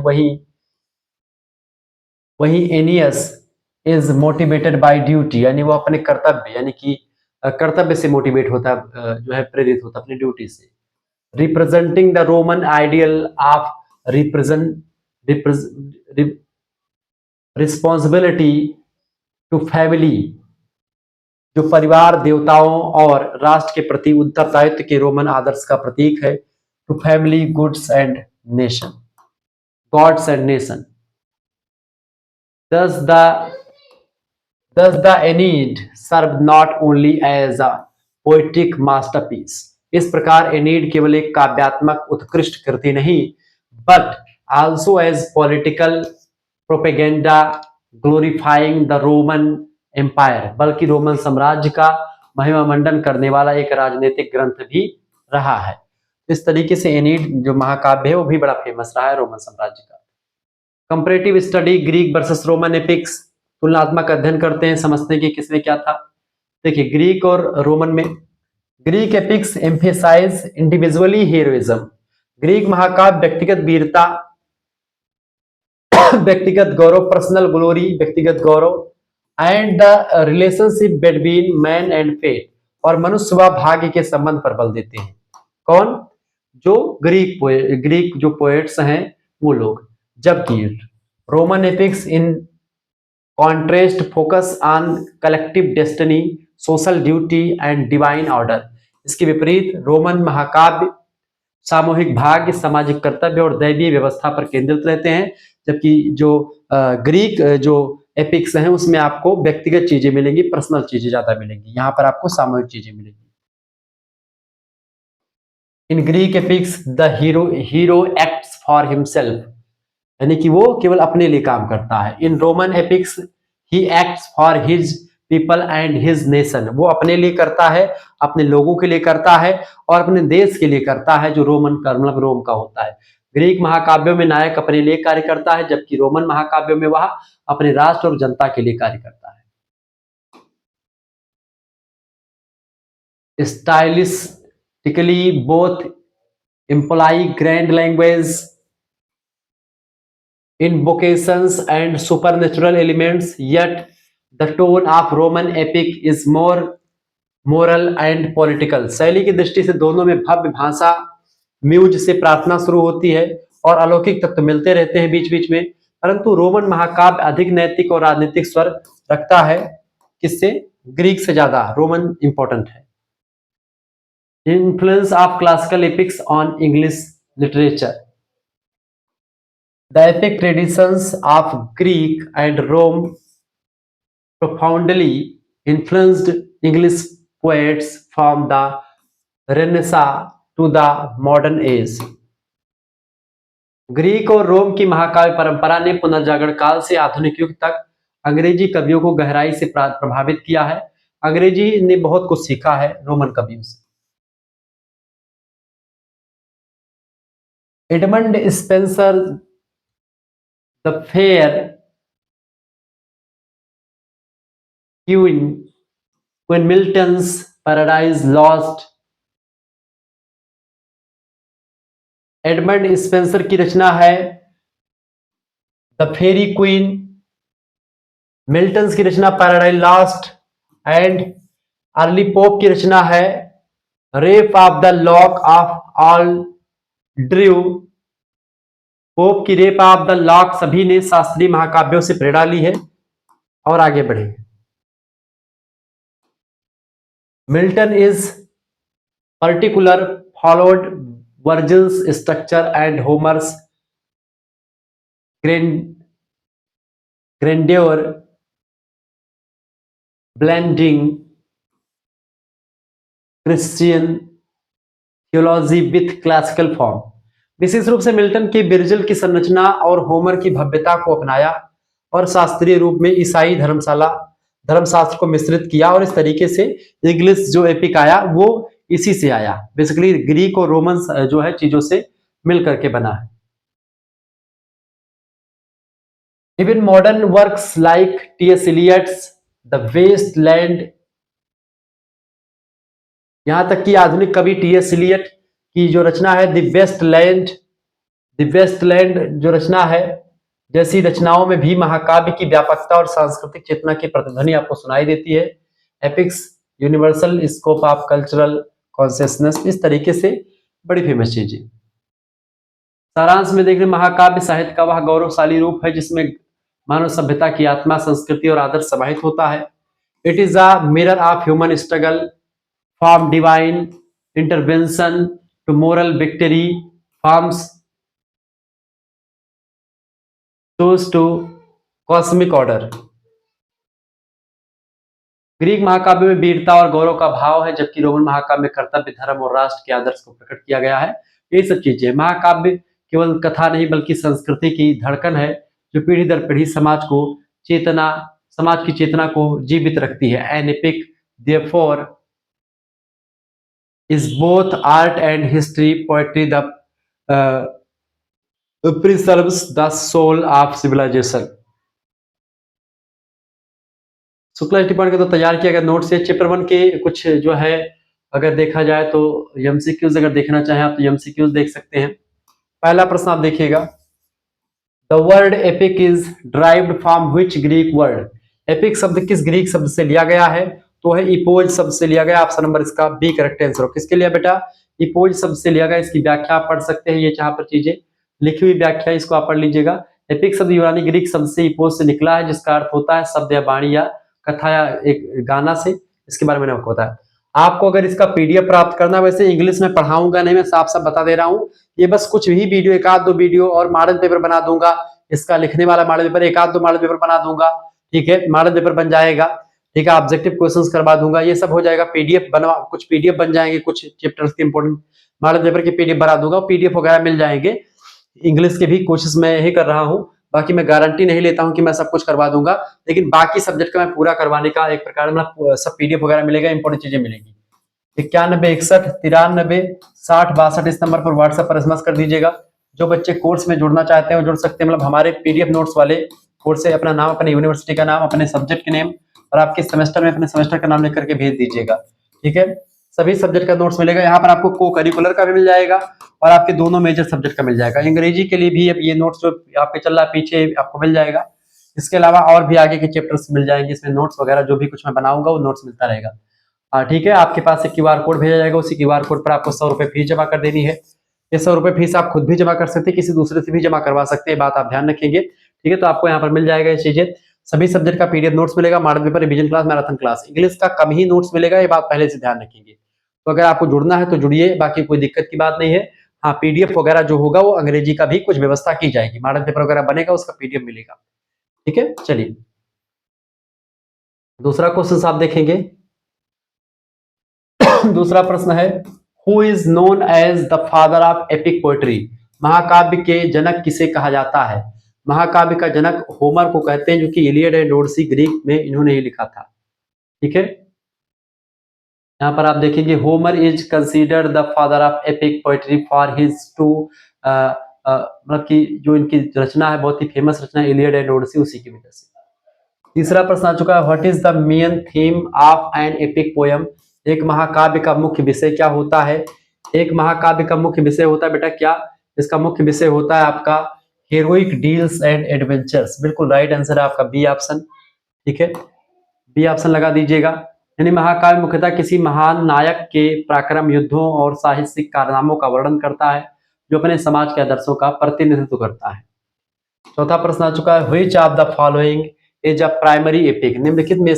S1: वहीं एनियस इज मोटिवेटेड बाय ड्यूटी, यानी वो अपने कर्तव्य यानी कि कर्तव्य से मोटिवेट होता जो है प्रेरित होता अपनी ड्यूटी से। Representing the Roman ideal of responsibility to family, जो परिवार, देवताओं और राष्ट्र के प्रति उत्तरदायित्व के रोमन आदर्श का प्रतीक है। To family gods and nation, Thus the Aeneid served not only as a poetic masterpiece, इस प्रकार एनीड केवल एक काव्यात्मक उत्कृष्ट कृति नहीं, but also as political propaganda glorifying the Roman Empire, बल्कि रोमन साम्राज्य का महिमा मंडन करने वाला एक राजनीतिक ग्रंथ भी रहा है। इस तरीके से एनीड जो महाकाव्य है वो भी बड़ा फेमस रहा है रोमन साम्राज्य का। Comparative study Greek versus Roman epics, तुलनात्मक अध्ययन करते हैं, समझते हैं कि किसमें क्या था। देखिए ग्रीक और रोमन में, Greek epics emphasize individually heroism, Greek महाकाव्य व्यक्तिगत वीरता, व्यक्तिगत गौरव, पर्सनल ग्लोरी, व्यक्तिगत गौरव, and the relationship between man and fate, और मनुष्य व भाग्य के संबंध पर बल देते हैं। कौन? जो ग्रीक जो पोएट्स हैं वो लोग। जबकि Roman epics in contrast focus on collective destiny, social duty and divine order. इसके विपरीत रोमन महाकाव्य सामूहिक भाग्य, सामाजिक कर्तव्य और दैवीय व्यवस्था पर केंद्रित रहते हैं। जबकि जो ग्रीक जो एपिक्स हैं उसमें आपको व्यक्तिगत चीजें मिलेंगी, पर्सनल चीजें ज्यादा मिलेंगी, यहाँ पर आपको सामूहिक चीजें मिलेंगी। In Greek epics the hero acts for himself, यानी कि वो केवल अपने लिए काम करता है। In Roman epics he acts for his people and his nation, वो अपने लिए करता है, अपने लोगों के लिए करता है और अपने देश के लिए करता है, जो रोमन का मतलब रोम का होता है। ग्रीक महाकाव्यों में नायक अपने लिए कार्य करता है, जबकि रोमन महाकाव्यों में वह अपने राष्ट्र और जनता के लिए कार्य करता है। Stylistically both imply grand language, invocations and supernatural elements, yet the tone of Roman epic is more moral and political। शैली की दृष्टि से दोनों में भव्य भाषा, म्यूज से प्रार्थना शुरू होती है और अलौकिक तत्व मिलते रहते हैं बीच बीच में, परंतु रोमन महाकाव्य अधिक नैतिक और राजनीतिक स्वर रखता है। किससे? ग्रीक से ज्यादा रोमन इंपॉर्टेंट है। Influence of classical epics on English literature. The epic traditions of Greek and Rome profoundly influenced English poets from the Renaissance to the modern age। Greek और रोम की महाकाव्य परंपरा ने पुनर्जागरण काल से आधुनिक युग तक अंग्रेजी कवियों को गहराई से प्रभावित किया है। अंग्रेजी ने बहुत कुछ सीखा है रोमन कवियों से। Edmund Spenser The Fair Queen, Queen Milton's Paradise Lost। Edmund Spenser की रचना है द फेरी क्वीन, मिल्टन की रचना Paradise Lost and early Pope की रचना है Rape of the Lock of all drew. Pope की रेप ऑफ द लॉक सभी ने शास्त्रीय महाकाव्यों से प्रेरणा ली है। और आगे बढ़े। Milton is particular followed Virgil's structure and Homer's grandeur blending Christian theology with classical form. विशेष रूप से मिल्टन की बिरजल की संरचना और होमर की भव्यता को अपनाया और शास्त्रीय रूप में ईसाई धर्मशास्त्र को मिश्रित किया, और इस तरीके से इंग्लिश जो एपिक आया वो इसी से आया। बेसिकली ग्रीक और रोमन जो है चीजों से मिल करके बना है। Even modern works like T S. Eliot's the Waste Land, यहां तक कि आधुनिक कवि टी.एस. इलियट की जो रचना है द वेस्ट लैंड जो रचना है, जैसी रचनाओं में भी महाकाव्य की व्यापकता और सांस्कृतिक चेतना की प्रतिध्वनि आपको सुनाई देती है। Epics universal scope of cultural consciousness, इस तरीके से बड़ी फेमस चीज है। सारांश में देखने, महाकाव्य साहित्य का वह गौरवशाली रूप है जिसमें मानव सभ्यता की आत्मा, संस्कृति और आदर्श समाहित होता है। It is a mirror of human struggle from divine intervention to moral victory, forms to cosmic order. Greek महाकाव्य में वीरता और गौरव का भाव है, जबकि रोमन महाकाव्य में कर्तव्य, धर्म और राष्ट्र के आदर्श को प्रकट किया गया है। ये सब चीजें, महाकाव्य केवल कथा नहीं बल्कि संस्कृति की धड़कन है जो पीढ़ी दर पीढ़ी समाज की चेतना को जीवित रखती है। An epic therefore is both art and history, poetry the preserves the soul of civilization। Shukla टिप्पणी का तो तैयार किया गया नोट से। चैप्टर 1 के कुछ जो है अगर देखा जाए तो एमसीक्यूज अगर देखना चाहें आप तो एमसीक्यूज देख सकते हैं। पहला प्रश्न आप देखिएगा, the word epic is derived from which Greek word. Epic शब्द किस ग्रीक शब्द से लिया गया है? तो है इपोज शब्द से लिया गया। ऑप्शन नंबर इसका बी करेक्ट आंसर हो। किसके लिया बेटा? इपोज शब्द से लिया गया। इसकी व्याख्या आप पढ़ सकते हैं, ये जहां पर चीजें लिखी हुई व्याख्या इसको आप पढ़ लीजिएगा। एपिक शब्द यूनानी ग्रीक शब्द से इपोज से निकला है, जिसका अर्थ होता है शब्द या वाणी या कथा या एक गाना से। इसके बारे में मैंने आपको बताया। आपको अगर इसका पीडीएफ प्राप्त करना, वैसे इंग्लिश में पढ़ाऊंगा नहीं, मैं साफ साफ बता दे रहा हूँ। ये बस कुछ भी वीडियो, एक आध दो वीडियो और मॉडल पेपर बना दूंगा। इसका लिखने वाला मॉडल पेपर, एक आध दो मॉडल पेपर बना दूंगा, ठीक है, मॉडल पेपर बन जाएगा, ठीक है, ऑब्जेक्टिव क्वेश्चंस करवा दूंगा, ये सब हो जाएगा। पीडीएफ बनवा, कुछ पीडीएफ बन जाएंगे, कुछ चैप्टर्स के इंपोर्टेंट मॉडल पेपर की पीडीएफ बना दूंगा, पीडीएफ वगैरह मिल जाएंगे। इंग्लिश के भी कोशिश मैं यही कर रहा हूँ, बाकी मैं गारंटी नहीं लेता हूँ कि मैं सब कुछ करवा दूंगा, लेकिन बाकी सब्जेक्ट का मैं पूरा करवाने का एक प्रकार में सब पीडीएफ वगैरह मिलेगा, इंपोर्टेंट चीजें मिलेगी। 9161936062 इस नंबर पर व्हाट्सएप पर एसएमएस कर दीजिएगा। जो बच्चे कोर्स में जुड़ना चाहते हैं वो जुड़ सकते हैं, मतलब हमारे पीडीएफ नोट्स वाले कोर्स से अपना नाम, अपने यूनिवर्सिटी का नाम, अपने सब्जेक्ट के नेम और आपके सेमेस्टर में अपने सेमेस्टर का नाम लिख करके भेज दीजिएगा, ठीक है। सभी सब्जेक्ट का नोट्स मिलेगा। यहाँ पर आपको को करिकुलर का भी मिल जाएगा और आपके दोनों मेजर सब्जेक्ट का मिल जाएगा। अंग्रेजी के लिए भी अब ये नोट्स जो आपके चल रहा है पीछे आपको मिल जाएगा। इसके अलावा और भी आगे के चैप्टर्स मिल जाएंगे, इसमें नोट्स वगैरह जो भी कुछ मैं बनाऊंगा वो नोट्स मिलता रहेगा। ठीक है, आपके पास एक क्यूआर कोड भेजा जाएगा, उसी क्यूआर कोड पर आपको 100 रुपए फीस जमा कर देनी है। ये 100 रुपए फीस आप खुद भी जमा कर सकते हैं, किसी दूसरे से भी जमा करवा सकते हैं, बात आप ध्यान रखेंगे, ठीक है। तो आपको यहाँ पर मिल जाएगा ये चीजें। सभी सब्जेक्ट का पीडीएफ नोट्स मिलेगा, model paper, revision class, marathon class. English का कम ही नोट्स मिलेगा, ये बात पहले से ध्यान रखेंगे। तो अगर आपको जुड़ना है तो जुड़िए, बाकी कोई दिक्कत की बात नहीं है। हाँ, पीडीएफ वगैरह जो होगा वो अंग्रेजी का भी कुछ व्यवस्था की जाएगी, मॉडल पेपर वगैरह बनेगा, उसका पीडीएफ मिलेगा, ठीक है। चलिए दूसरा क्वेश्चन आप देखेंगे। दूसरा प्रश्न है, who is known as the father of epic poetry? महाकाव्य के जनक किसे कहा जाता है? महाकाव्य का जनक होमर को कहते हैं, जो कि इलियड एंड ओडिसी ग्रीक में इन्होंने ही लिखा था, ठीक है। यहाँ पर आप देखेंगे, Homer is considered the father of epic poetry for his two, मतलब कि जो इनकी रचना है बहुत ही फेमस रचना इलियड एंड ओडिसी, उसी की वजह से। तीसरा प्रश्न आ चुका है, what is the main theme of an epic poem? एक महाकाव्य का मुख्य विषय क्या होता है? एक महाकाव्य का मुख्य विषय होता है बेटा क्या? इसका मुख्य विषय होता है आपका हेरोइक डील्स एंड एडवेंचर्स। बिल्कुल राइट आंसर है आपका बी ऑप्शन, ठीक है, बी ऑप्शन लगा दीजिएगा। यानी महाकाव्य मुख्यतः किसी महान नायक के पराक्रम, युद्धों और साहसिक कारनामों का वर्णन करता है, जो अपने समाज के आदर्शों का प्रतिनिधित्व करता है। चौथा प्रश्न आ चुका है, which of the following is a primary epic? निम्नलिखित में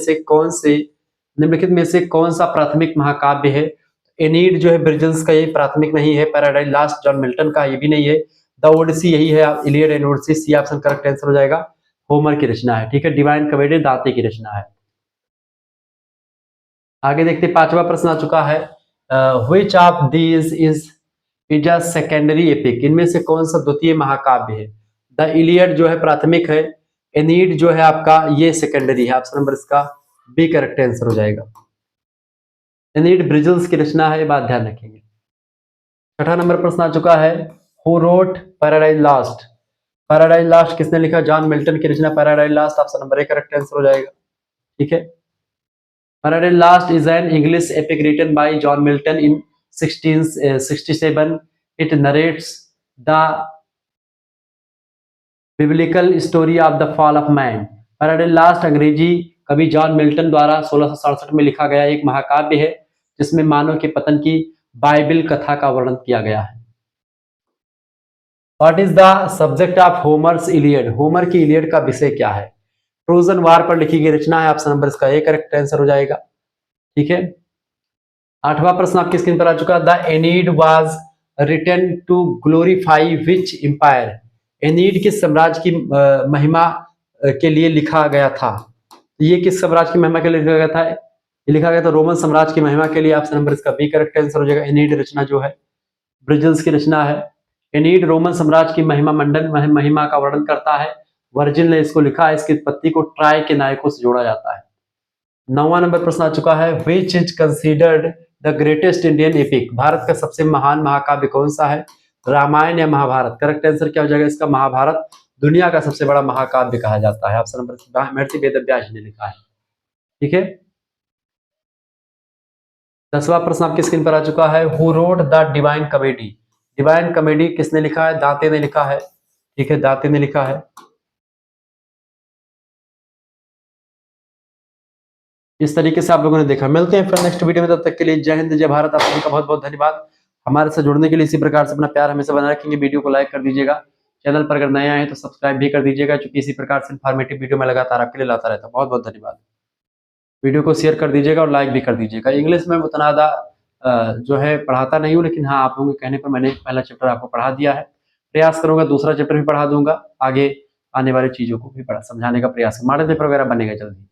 S1: से कौन सा प्राथमिक महाकाव्य है? एनीड जो है ब्रिजल्स का, ये प्राथमिक नहीं है। पैराडाइज लॉस्ट जॉन मिल्टन का, ये भी नहीं है। द ओडिसी यही है, Iliad and Odyssey, C option correct answer हो जाएगा। होमर की रचना है, ठीक है। डिवाइन कमेडी दांते की रचना है। आगे देखते, पांचवा प्रश्न आ चुका है, which of these is a secondary epic? इनमें से कौन सा द्वितीय महाकाव्य है? द इलियड जो है प्राथमिक है, एनीड जो है आपका ये सेकेंडरी है। ऑप्शन नंबर इसका बी करेक्ट आंसर हो जाएगा। एनीड ब्रिजल्स की रचना है, ये बात ध्यान रखेंगे। छठा नंबर प्रश्न आ चुका है, who wrote Paradise Lost? Paradise Lost किसने लिखा? जॉन मिल्टन की रचना Paradise Lost, option number A correct answer हो जाएगा, ठीक है। Paradise Lost is an English epic written by John Milton in 1667. It narrates the biblical story of the fall of man. Paradise lost अंग्रेजी कवि John Milton द्वारा 1667 में लिखा गया एक महाकाव्य है, जिसमें मानव के पतन की बाइबल कथा का वर्णन किया गया है। What is the subject of Homer's Iliad? Homer की इलियड का विषय क्या है? ट्रोजन वार पर लिखी गई रचना है, ऑप्शन नंबर इसका ए करेक्ट आंसर हो जाएगा, ठीक है। आठवां प्रश्न आपकी स्क्रीन पर आ चुका, the Aeneid was written to glorify which empire? Aeneid किस साम्राज्य की महिमा के लिए लिखा गया था? ये किस साम्राज्य की महिमा के लिए लिखा गया था? ये लिखा गया था रोमन साम्राज्य की महिमा के लिए, ऑप्शन नंबर इसका बी करेक्ट आंसर हो जाएगा। एनीड रचना जो है ब्रिजल्स की रचना है। एनीड रोमन साम्राज्य की महिमा का वर्णन करता है। वर्जिल ने इसको लिखा है। इसकी उत्पत्ति को ट्राय के नायकों से जोड़ा जाता है। 9वां नंबर प्रश्न आ चुका है, which is considered the greatest Indian epic? Bharat का सबसे महान महाकाव्य कौन सा है? रामायण या महाभारत? करेक्ट आंसर क्या हो जाएगा इसका? महाभारत दुनिया का सबसे बड़ा महाकाव्य कहा जाता है। ऑप्शन नंबर महर्षि वेदव्यास ने लिखा है, ठीक है। 10वां प्रश्न आपकी स्क्रीन पर आ चुका है, who wrote the divine comedy? Divine comedy किसने लिखा है? दांते ने लिखा है, ठीक है, दांते ने लिखा है। इस तरीके से आप लोगों ने देखा। मिलते हैं फिर नेक्स्ट वीडियो में, तब तक के लिए जय हिंद, जय भारत। आप सभी का बहुत बहुत धन्यवाद हमारे साथ जुड़ने के लिए। इसी प्रकार से अपना प्यार हमेशा बनाए रखेंगे। वीडियो को लाइक कर दीजिएगा, चैनल पर अगर नए आए तो सब्सक्राइब भी कर दीजिएगा, क्योंकि इसी प्रकार से इन्फॉर्मेटिव वीडियो मैं लगातार आपके लिए लाता रहता हूँ। बहुत बहुत धन्यवाद। वीडियो को शेयर कर दीजिएगा और लाइक भी कर दीजिएगा। इंग्लिश में उतना ज़्यादा जो है पढ़ाता नहीं हूँ, लेकिन हाँ, आप लोगों के कहने पर मैंने पहला चैप्टर आपको पढ़ा दिया है। प्रयास करूंगा दूसरा चैप्टर भी पढ़ा दूंगा, आगे आने वाली चीज़ों को भी समझाने का प्रयास। मॉडल पेपर वगैरह बनेगा जल्दी।